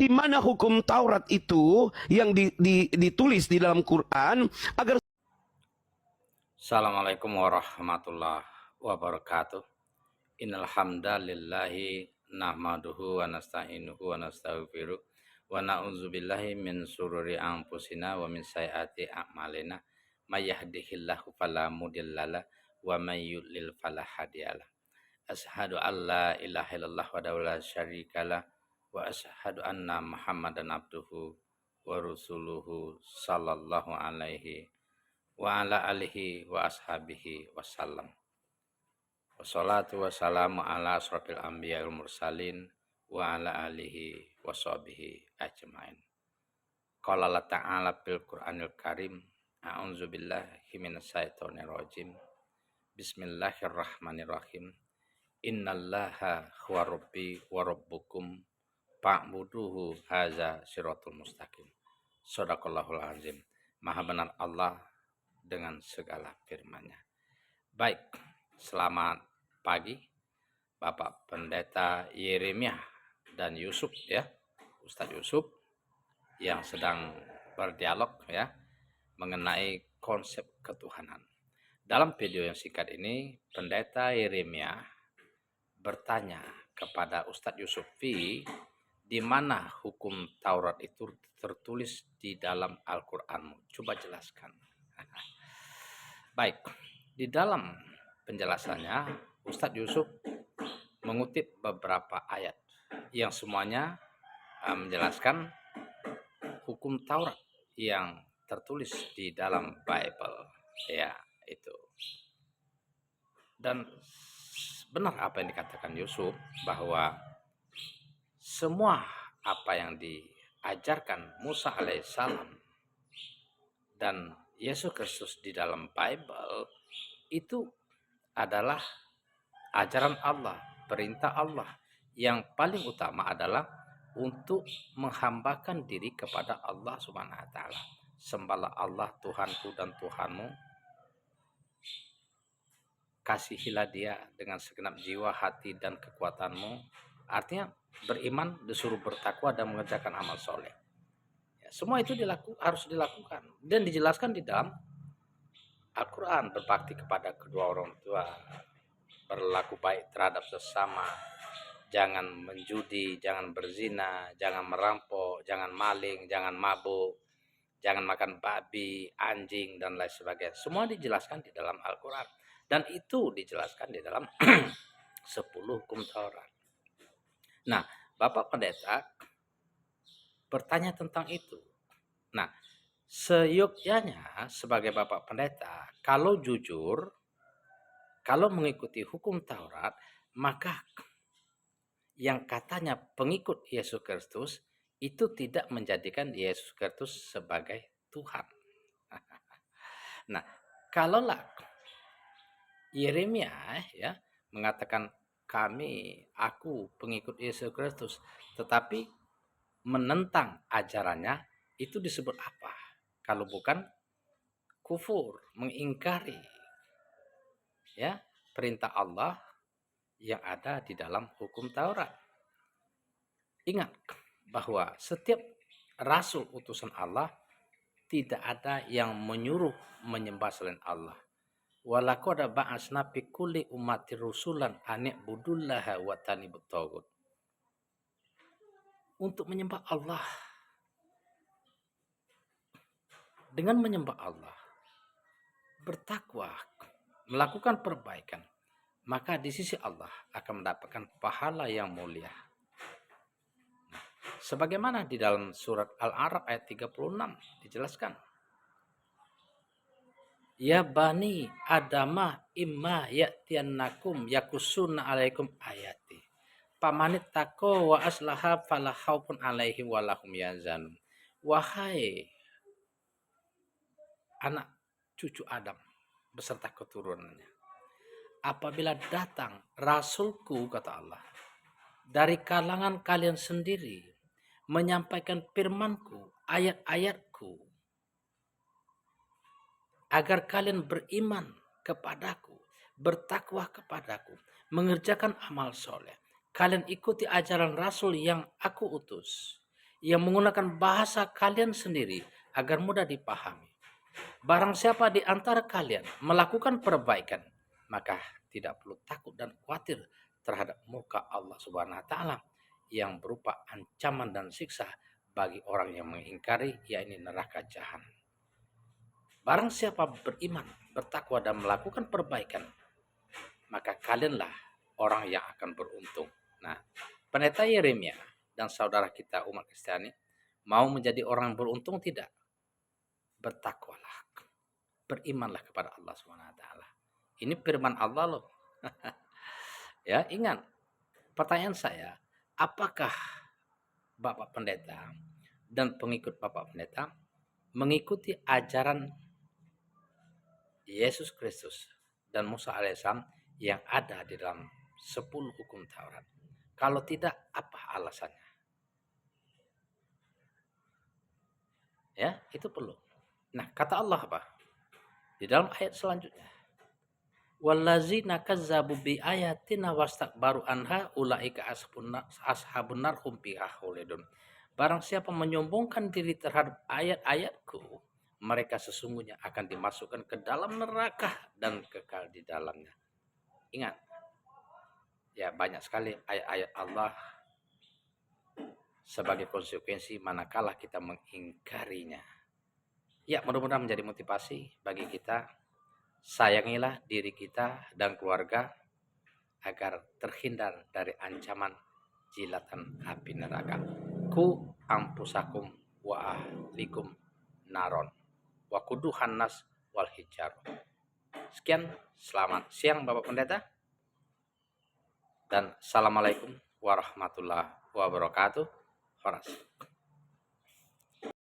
di mana hukum Taurat itu yang ditulis di dalam Quran agar. Assalamualaikum warahmatullahi wabarakatuh. Innal hamdalillahi nahmaduhu wa nasta'inuhu wa nastaghfiruh wa na'udzubillahi min syururi anfusina wa min sayyiati a'malina may yahdihillahu fala mudhillalah wa may yudlil fala hadiyalah. Asyhadu an la ilaha illallah wa la syarikalah wa asyhadu anna Muhammadan abduhu wa rasuluhu sallallahu alaihi wa ala alihi wa ashabihi wasallam. Wassalatu wassalamu ala asrafil anbiya wal mursalin wa ala alihi wa sahbihi ajmain. Qala Allah ta'ala fil Qur'anil Karim, a'udzu billahi minasyaitonir rajim. Bismillahirrahmanirrahim. Innallaha huwa rabbi wa rabbukum fa'buduhu hadza siratul mustaqim. Shadaqallahul azim. Maha benar Allah dengan segala firman-Nya. Baik, selamat pagi Bapak Pendeta Yeremia dan Yusuf ya, Ustadz Yusuf yang sedang berdialog ya mengenai konsep ketuhanan. Dalam video yang singkat ini, Pendeta Yeremia bertanya kepada Ustadz Yusufi di mana hukum Taurat itu tertulis di dalam Al-Qur'an. Coba jelaskan. Baik, di dalam penjelasannya Ustadz Yusuf mengutip beberapa ayat yang semuanya menjelaskan hukum Taurat yang tertulis di dalam Bible ya itu. Dan benar apa yang dikatakan Yusuf bahwa semua apa yang diajarkan Musa alaihissalam dan Yesus Kristus di dalam Bible itu adalah ajaran Allah, perintah Allah. Yang paling utama adalah untuk menghambakan diri kepada Allah Subhanahu wa taala. Sembahlah Allah Tuhanku dan Tuhanmu. Kasihilah Dia dengan segenap jiwa, hati dan kekuatanmu. Artinya beriman, disuruh bertakwa dan mengerjakan amal soleh. Semua itu harus dilakukan dan dijelaskan di dalam Al-Quran. Berbakti kepada kedua orang tua, berlaku baik terhadap sesama, jangan menjudi, jangan berzina, jangan merampok, jangan maling, jangan mabuk, jangan makan babi, anjing dan lain sebagainya. Semua dijelaskan di dalam Al-Quran dan itu dijelaskan di dalam 10 hukum Taurat. Nah, Bapak Pendeta bertanya tentang itu. Nah, seyogyanya sebagai Bapak Pendeta, kalau jujur, kalau mengikuti hukum Taurat, maka yang katanya pengikut Yesus Kristus itu tidak menjadikan Yesus Kristus sebagai Tuhan. Nah, kalaulah Yeremia ya mengatakan aku pengikut Yesus Kristus, tetapi menentang ajarannya, itu disebut apa? Kalau bukan kufur, mengingkari ya perintah Allah yang ada di dalam hukum Taurat. Ingat bahwa setiap rasul utusan Allah tidak ada yang menyuruh menyembah selain Allah. Walaqad ba'asna fi kulli ummatir rusulan an i'budullaha wa tanibut taghut. Untuk menyembah Allah. Dengan menyembah Allah, bertakwa, melakukan perbaikan, maka di sisi Allah akan mendapatkan pahala yang mulia. Sebagaimana di dalam surat Al-A'raf ayat 36 dijelaskan. Ya bani adamah imma ya'tiyannakum yakusunna alaikum ayati. Pamanit taqwa wa aslaha fala khaufun alaihi wa lahum yahzanun. Wahai anak cucu Adam beserta keturunannya, apabila datang rasulku, kata Allah, dari kalangan kalian sendiri, menyampaikan firmanku, ayat-ayatku, agar kalian beriman kepadaku, bertakwa kepadaku, mengerjakan amal soleh, kalian ikuti ajaran rasul yang aku utus, yang menggunakan bahasa kalian sendiri agar mudah dipahami. Barang siapa di antara kalian melakukan perbaikan, maka tidak perlu takut dan khawatir terhadap muka Allah Subhanahu wa taala yang berupa ancaman dan siksa bagi orang yang mengingkari, yakni neraka jahanam. Barang siapa beriman, bertakwa dan melakukan perbaikan, maka kalianlah orang yang akan beruntung. Nah, pendeta Yeremia dan saudara kita umat Kristiani mau menjadi orang beruntung tidak? Bertakwalah, berimanlah kepada Allah Subhanahu wa taala. Ini firman Allah loh. Ya, ingat. Pertanyaan saya, apakah Bapak Pendeta dan pengikut Bapak Pendeta mengikuti ajaran Yesus Kristus dan Musa alaihissalam yang ada di dalam 10 hukum Taurat? Kalau tidak, apa alasannya? Ya, itu perlu. Nah, kata Allah apa? Di dalam ayat selanjutnya. Wallazina kazzabu bi ayatina wastakbaru anha ulaika ashabun nar hum fiha khalidun. Barang siapa menyombongkan diri terhadap ayat-ayatku, mereka sesungguhnya akan dimasukkan ke dalam neraka dan kekal di dalamnya. Ingat, ya banyak sekali ayat-ayat Allah sebagai konsekuensi manakala kita mengingkarinya. Ya, mudah-mudahan menjadi motivasi bagi kita. Sayangilah diri kita dan keluarga agar terhindar dari ancaman jilatan api neraka. Ku ampusakum wa ahlikum naron wa kuduhan nas wal hijar. Sekian, selamat siang Bapak Pendeta, dan assalamualaikum warahmatullahi wabarakatuh. Horas.